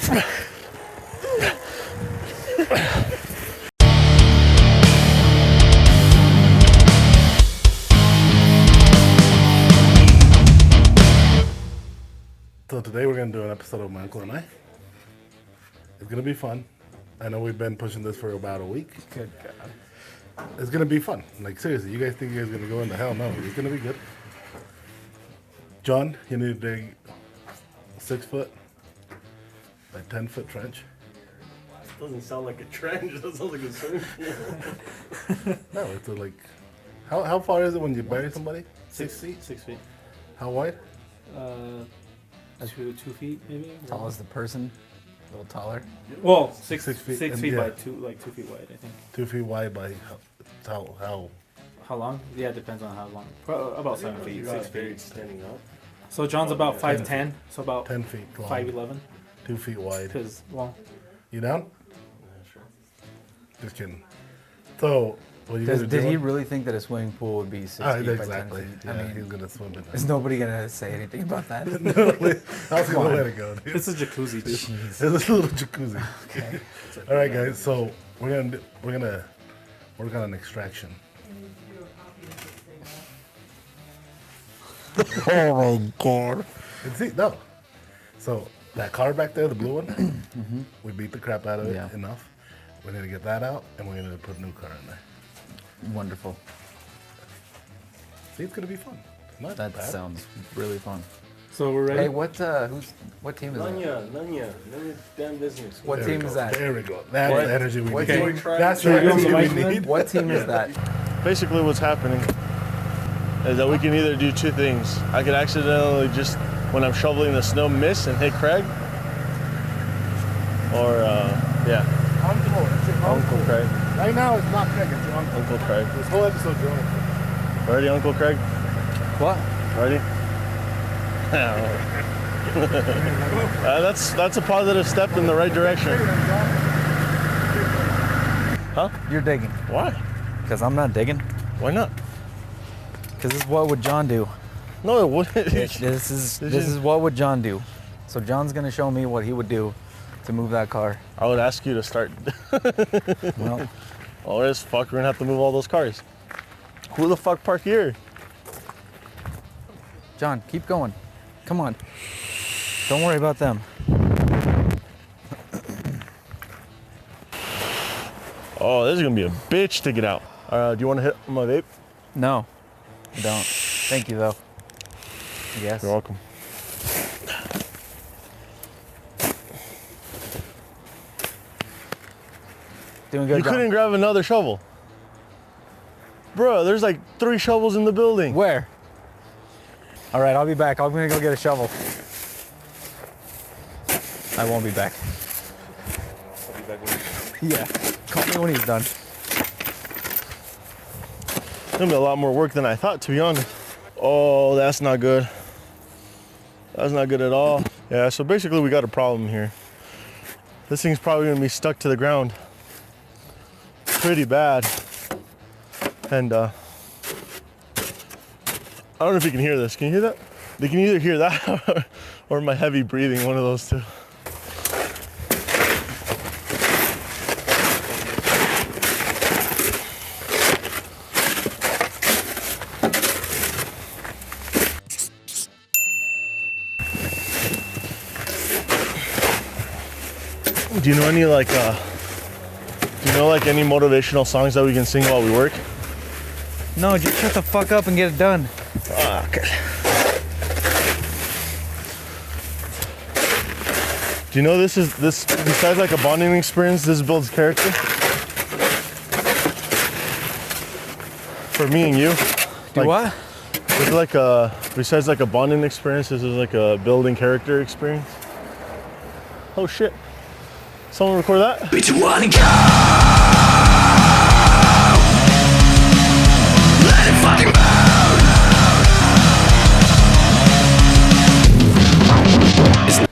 So today we're going to do an episode of My Uncle and I. It's going to be fun. I know we've been pushing this for about a week. Good God. It's going to be fun. Like, seriously, you guys think you guys are going to go into hell? No, it's going to be good. John, you need to dig 6 foot by 10 foot trench. Doesn't sound like a trench. That sounds like a swimming pool. No, it's like, how far is it when you bury somebody? 6 feet? 6 feet. How wide? 2 feet maybe. Tall as the person, a little taller. Well, 6 feet. 6 and feet yeah, by 2 feet wide, I think. 2 feet wide by how? How long? Yeah, it depends on how long. About 7 feet, 6 feet. Standing up. So John's about 5'10", so about 10 feet long. 5'11". 2 feet wide. Because, well, You down? Yeah, sure. Just kidding. So, what you guys are Did he doing? really think that a swimming pool would be 6 feet Exactly. by 10 feet? Yeah, I mean, he's gonna swim in is it. nobody gonna say anything about that? I was gonna let it go, dude. it's a jacuzzi, dude. It's a little jacuzzi. Okay. All right, guys. So we're gonna work on an extraction. Oh my God. And see, no. So that car back there, the blue one, we beat the crap out of it Yeah. enough. We're gonna get that out, and we're gonna put a new car in there. Wonderful. See, it's gonna be fun. It's not That bad. sounds really fun. So we're ready? Hey, what team is that? None ya. Damn business. What There team we is go. that? There we go. That's What- the energy we what need. team- That's the Should we go on energy the we mic then? need. What team is that? Basically, what's happening is that we can either do two things. I could accidentally just, when I'm shoveling the snow, miss and hit Craig. Or, yeah, Uncle, it's your Uncle Craig. Right now, it's not Craig. It's your uncle. Uncle Craig. This whole episode's your uncle. Ready, Uncle Craig? What? Ready? That's a positive step in the right direction. Huh? You're digging. Why? Because I'm not digging. Why not? Because this is what would John do. No, it wouldn't. This is what would John do. So John's gonna show me what he would do to move that car. I would ask you to start. Well, Oh, this fuck, we're gonna have to move all those cars. Who the fuck parked here? John, keep going. Come on. Don't worry about them. Oh, this is gonna be a bitch to get out. Do you want to hit my vape? No, I don't. Thank you though. Yes. You're welcome. Doing good, You John. couldn't grab another shovel. Bro, there's like 3 shovels in the building. Where? All right, I'll be back. I'm gonna go get a shovel. I won't be back. I'll be back with you. Yeah. Call me when he's done. It's gonna be a lot more work than I thought, to be honest. Oh, that's not good. That's not good at all. Yeah, so basically we got a problem here. This thing's probably gonna be stuck to the ground pretty bad. And I don't know if you can hear this. Can you hear that? They can either hear that or my heavy breathing, one of those two. Do you know any any motivational songs that we can sing while we work? No, just shut the fuck up and get it done. Okay. Do you know this besides like a bonding experience, this builds character? For me and you. Do what? It's like besides like a bonding experience, this is like a building character experience. Oh shit. Someone record that? Bitch, you wanna go? Let it fucking burn. It's not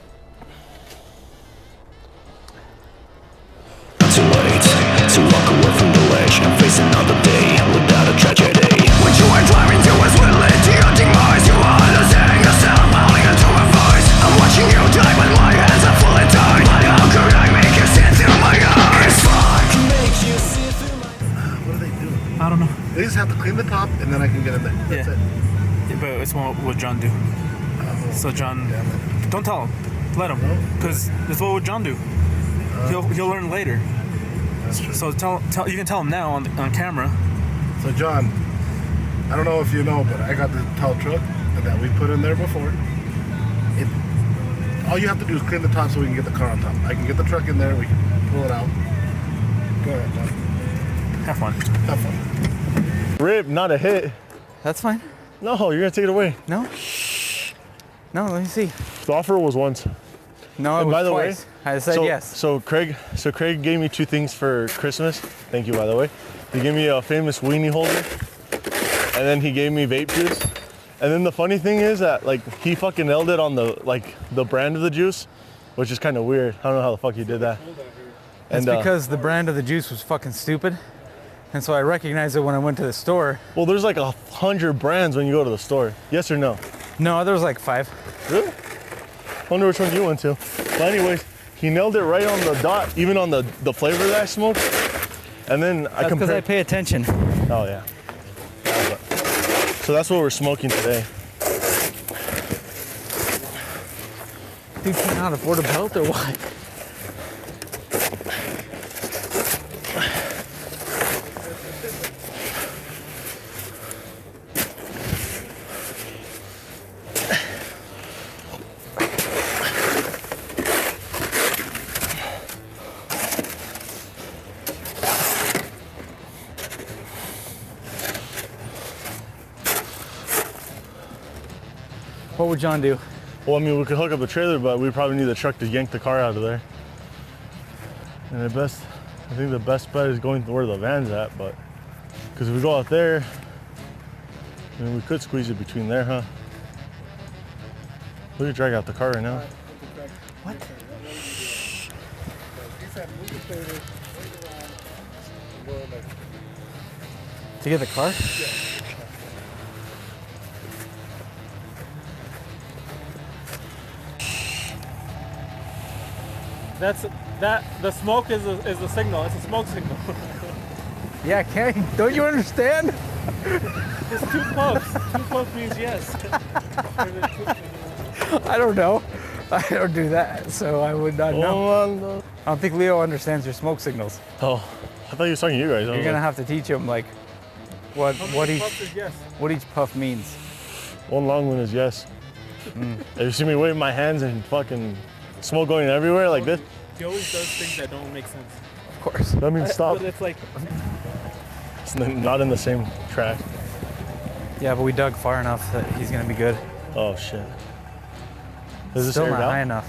too late to walk away from the ledge and face another day without a tragedy. What you are driving towards will lead to your demise. You are losing yourself, howling into a voice. I'm watching you die, but my hands are fully tied. and then I can get in there. That's Yeah. it. Yeah, but it's what would John do. So John, Damn it. don't tell him. Let him, because that's what would John do. He'll learn later. That's true. So tell you can tell him now on camera. So John, I don't know if you know, but I got the tall truck that we put in there before. All you have to do is clean the top so we can get the car on top. I can get the truck in there, we can pull it out. Go ahead, John. Have fun. Have fun. Rip, not a hit. That's fine. No, you're gonna take it away. No. No, let me see. The offer was once. No, it And was by the twice. way, I said so, yes. So Craig gave me 2 things for Christmas. Thank you, by the way. He gave me a famous weenie holder, and then he gave me vape juice. And then the funny thing is that like he fucking nailed it on the brand of the juice, which is kind of weird. I don't know how the fuck he did that. It's And because the brand of the juice was fucking stupid. And so I recognized it when I went to the store. well, there's like 100 brands when you go to the store. Yes or no? No, there was like 5. Really? I wonder which one you went to. But anyways, he nailed it right on the dot, even on the flavor that I smoked. And then I That's because I compared. pay attention. Oh yeah. So that's what we're smoking today. Dude cannot afford a belt or what? What would John do? Well, I mean, we could hook up a trailer, but we probably need the truck to yank the car out of there. And I think the best bet is going to where the van's at, but because if we go out there, I mean, we could squeeze it between there, huh? We could drag out the car right now. To get the car? The smoke is the signal. It's a smoke signal. Yeah, don't you understand? It's too close. Too close means yes. I don't know. I don't do that, so I would not know. I don't think Leo understands your smoke signals. Oh, I thought he was talking to you guys. You're gonna have to teach him like what each Yes. what each puff means. One long one is yes. If you see me waving my hands and fucking smoke going everywhere like this, He always does things that don't make sense. Of course. that means stop. But it's like It's not in the same track. Yeah, but we dug far enough that he's gonna be good. Oh shit. Is this Still aired not out? high enough.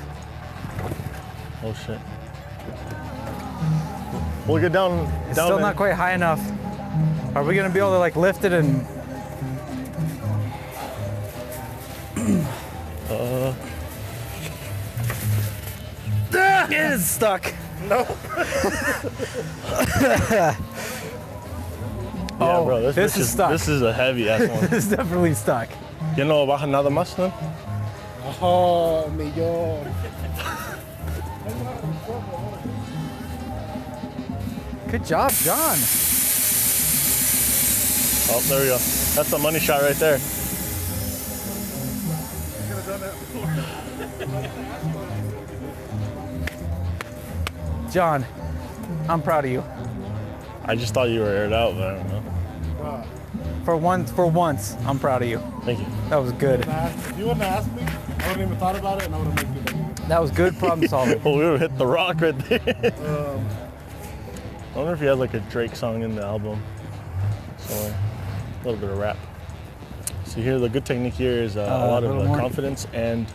Oh shit. We'll get down. It's down still there. not quite high enough. Are we gonna be able to like lift it and? It is stuck. No. Yeah, bro, this bitch is stuck. This is a heavy ass one. It's definitely stuck. ¿Ya no baja nada más, no? Oh, millón. Good job, John. Oh, there we go. That's the money shot right there. John, I'm proud of you. I just thought you were aired out, but I don't know. For once, I'm proud of you. Thank you. That was good. If you wouldn't have asked me, I wouldn't even thought about it, and I would have made it. That was good problem solving. Oh, we would have hit the rock right there. I wonder if he had like a Drake song in the album. Somewhere. A little bit of rap. So here, the good technique here is a lot little of more. confidence and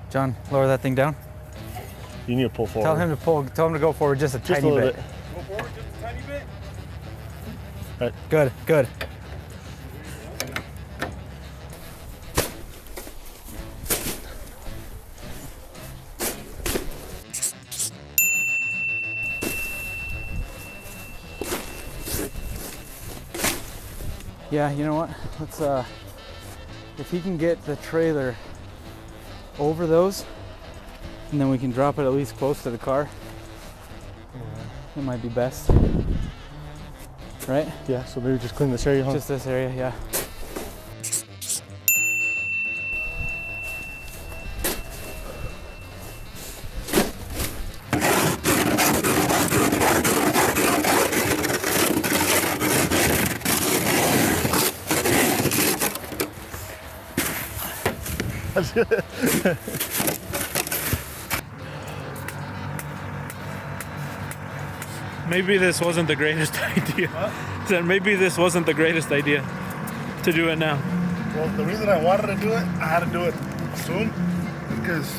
John, lower that thing down. you need to pull forward. Tell him to pull. Tell him to go forward just a just tiny a little bit. bit. go forward just a tiny bit. Right. Good, good. Yeah, you know what? Let's if he can get the trailer over those, and then we can drop it at least close to the car. It might be best. right? Yeah, so maybe just clean this area, huh? Just this area, yeah. Maybe this wasn't the greatest idea. Said maybe this wasn't the greatest idea to do it now. Well, the reason I wanted to do it, I had to do it soon, because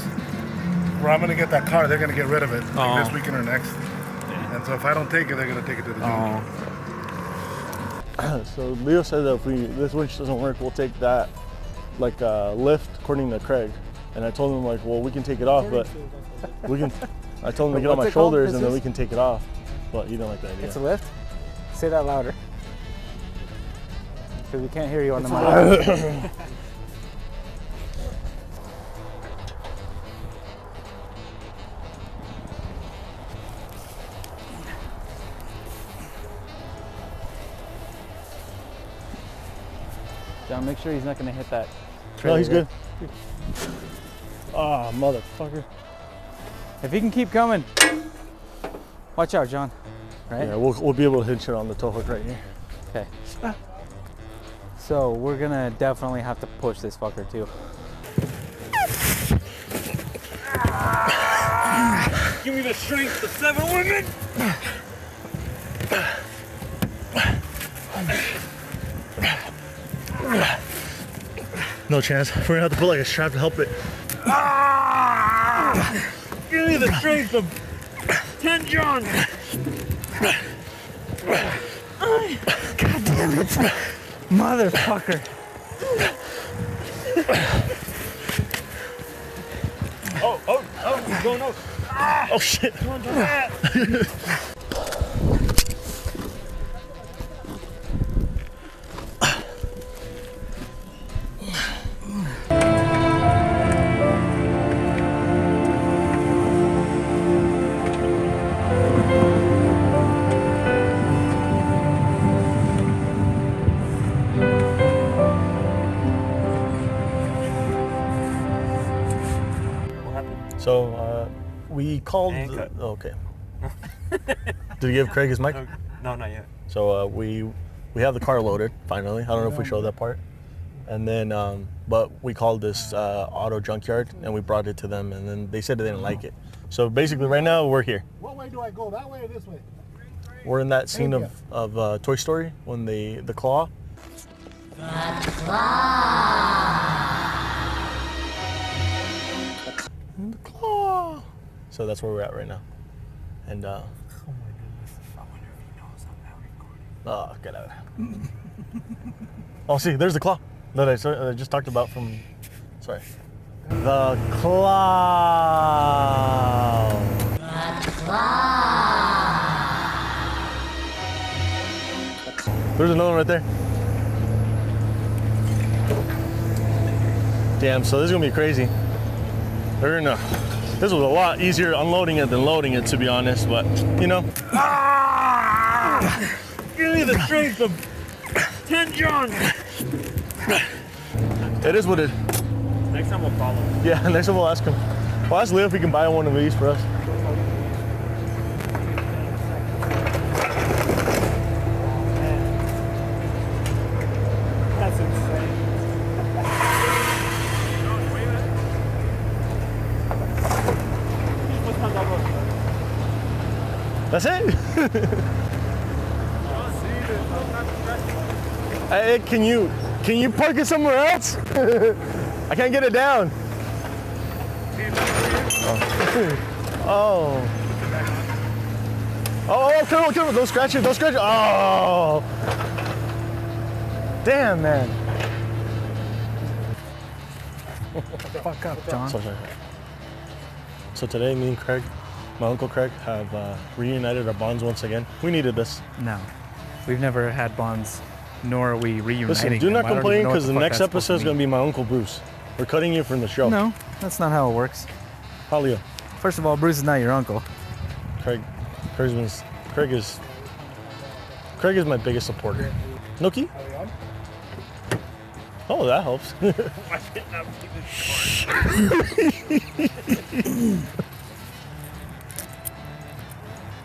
where I'm gonna get that car, they're gonna get rid of it like this weekend or next. And so if I don't take it, they're gonna take it to the junk. So Leo said that if this winch doesn't work, we'll take that like lift according to Craig. And I told him like, well, we can take it off, but we can. I told him to get on my What's it called? shoulders and then we can take it off. But you don't like that idea. It's a lift? Say that louder. Because we can't hear you on the mic. John, make sure he's not going to hit that. No, he's trailer good. Ah, motherfucker. If he can keep coming. Watch out, John. Right? Yeah, we'll be able to hinge it on the tow hook right here. Okay. So we're gonna definitely have to push this fucker too. Give me the strength of 7 women. No chance. We're gonna have to put like a strap to help it. Give me the strength of 10 John. God damn it. Motherfucker. Oh, he's going out. Oh shit. Come on, do that. So we called. Anchor. Oh, okay. Did you give Craig his mic? No, not yet. So we have the car loaded finally. I don't know if we showed that part. And then, but we called this auto junkyard and we brought it to them, and then they said they didn't like it. So basically, right now we're here. What way do I go? That way or this way? We're in that scene of Toy Story when the claw. The claw. So that's where we're at right now. And oh my goodness, I wonder if he knows I'm not recording. Oh, get out. Oh, see, there's the claw that I just talked about from. Sorry. The claw. There's another one right there. Damn, so this is gonna be crazy. This was a lot easier unloading it than loading it, to be honest, but you know. Give me the strength of 10 John. It is what it. Next time we'll follow. Yeah, next time we'll ask him. We'll ask Leo if he can buy one of these for us. That's insane. That's it? Hey, can you park it somewhere else? I can't get it down. Oh. Oh, come on, don't scratch it, don't scratch it. Oh. Damn, man. Fuck up, John. Sorry. So today, me and Craig, my Uncle Craig, have reunited our bonds once again. We needed this. No. We've never had bonds, nor are we reuniting. Listen, do them. not I don't even complain know what because the fuck next that's supposed episode is going to be my Uncle Bruce. We're cutting you from the show. No, that's not how it works. How, Leo? First of all, Bruce is not your uncle. Craig Craig is my biggest supporter. No key? Oh, that helps.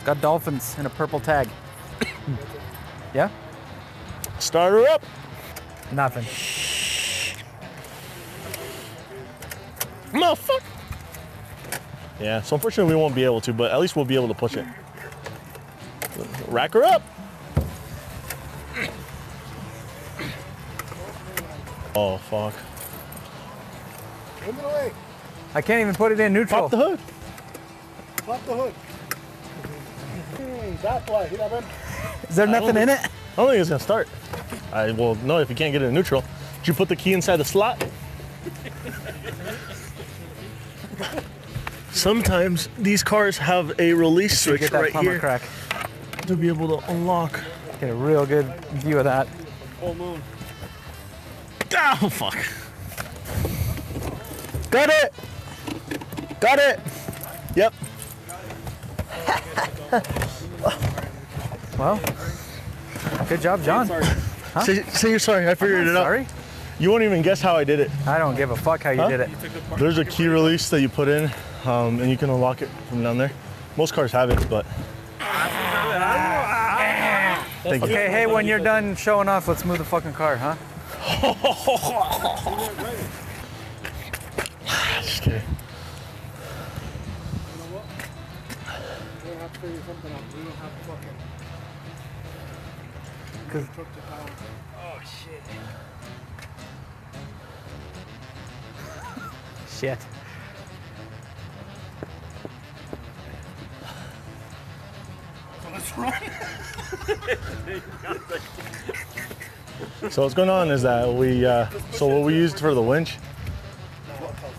Got dolphins and a purple tag. Yeah? Start her up. Nothing. Motherfucker. Yeah, so unfortunately we won't be able to, but at least we'll be able to push it. Rack her up. Oh, fuck. Move it away. I can't even put it in neutral. Pop the hood. Pop the hood. That's why. You know what I mean? Is there nothing in it? I don't think it's gonna start. I will know if you can't get it in neutral. Did you put the key inside the slot? Sometimes these cars have a release switch Get that right plumber here crack. to be able to unlock. Get a real good view of that. Full moon. Oh, fuck. Got it. Got it. Yep. Well, good job, John. Huh? Say you're sorry. I figured it out. Sorry? You won't even guess how I did it. I don't give a fuck how you Huh? did it. There's a key release that you put in, and you can unlock it from down there. Most cars have it, but. Thank you. Okay, hey, when you're done showing off, let's move the fucking car, huh? Just kidding. We'll have to figure something out. We don't have fucking. Shit. Let's run. So what's going on is that we, so what we used for the winch,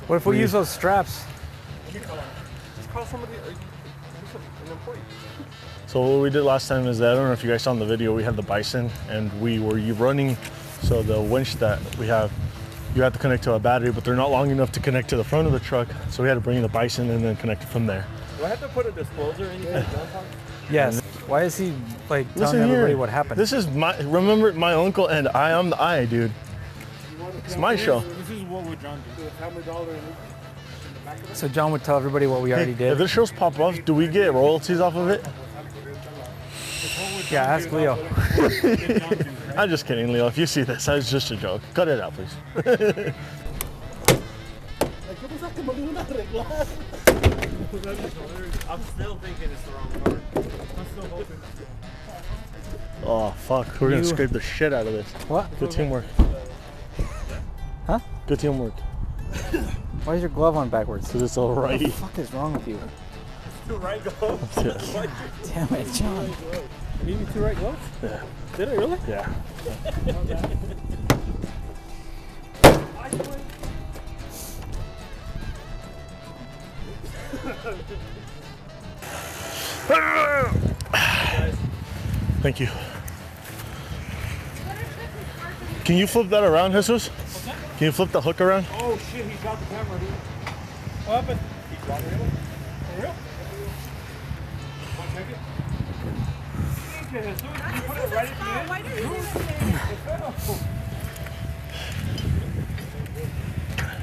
What if we use those straps? Call somebody. An employee. so what we did last time is that, I don't know if you guys saw in the video, we had the Bison and we were running, so the winch that we have, you have to connect to a battery, but they're not long enough to connect to the front of the truck, so we had to bring the Bison and then connect it from there. Do I have to put a disclosure in here? Yes. Why is he like telling Listen everybody here. what happened? This is remember my uncle and I am the I, dude. It's my show. This is what we're John do. Family Dollar. So John would tell everybody what we already If did. the shows pop off, do we get royalties off of it? Yeah, ask Leo. I'm just kidding, Leo. If you see this, that's just a joke. Cut it out, please. I'm still thinking it's the wrong car. I'm still hoping. Oh, fuck. We're going to scrape the shit out of this. What? Good teamwork. Huh? Good teamwork. Why is your glove on backwards? Because it's all right. What the fuck is wrong with you? Two right gloves. Yes. Damn it, John. You need me two right gloves? Yeah. Did I really? Yeah. Thank you. Can you flip that around, Jesus? Can you flip the hook around? Oh shit, he got the camera, dude. What happened? He got it. For real? Want to check it? Okay, Jesus, you put it right at the end? Why do you do that?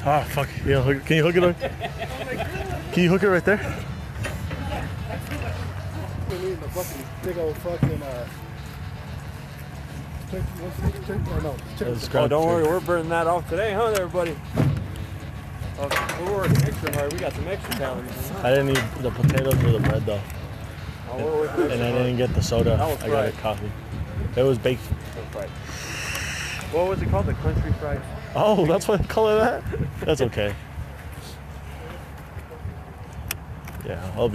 Ah, fuck. Yeah, can you hook it on? Can you hook it right there? We need the fucking big old fucking Oh, don't worry, we're burning that off today, huh, everybody? We're working extra hard. We got some extra talent. I didn't need the potatoes or the bread though, Oh, we're working and extra I hard. didn't get the soda. That was I got a fried. coffee. It was baked. That's right. What was it called? The country fried? Oh, that's why they call it that? That's okay. Yeah, I'll be